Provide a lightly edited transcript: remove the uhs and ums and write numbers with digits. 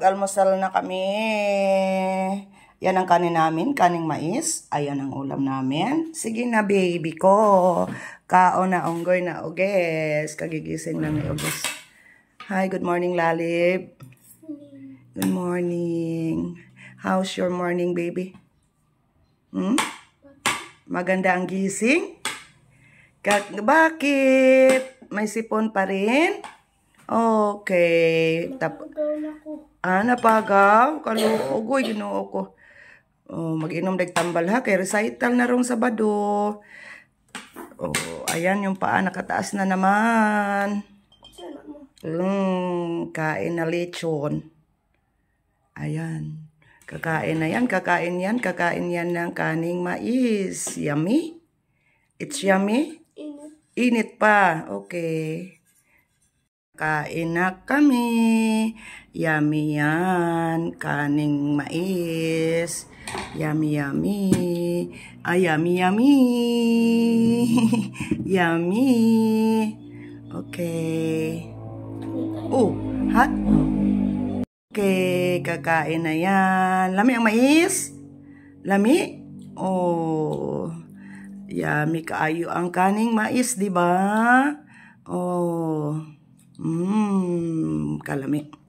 Almusal na kami. Yan ang kanin namin, kaning mais. Ayan ang ulam namin. Sige na, baby ko. Kao na, unggoy na, uges. Kagigising na ni uges. Hi, good morning, Lalib. Good morning. How's your morning, baby? Maganda ang gising? Bakit? May sipon pa rin? Okay. Napagaw? Kaluogoy, ginoo ko. Mag-inom tambal ha. Kay recital na rong Sabado. Ayan yung paa. Nakataas na naman. Kain na lechon. Ayan. Kakain na yan. Kakain yan. Kakain yan ng kaning mais. Yummy? It's yummy? Init pa. Okay. Kain na kami. Yummy yan. Kaning mais. Yummy, yummy. Yummy, yummy. Yummy. Okay. Hot. Okay, kakain na yan. Lami ang mais? Lami? Yummy kaayo ang kaning mais, di ba? Kalami.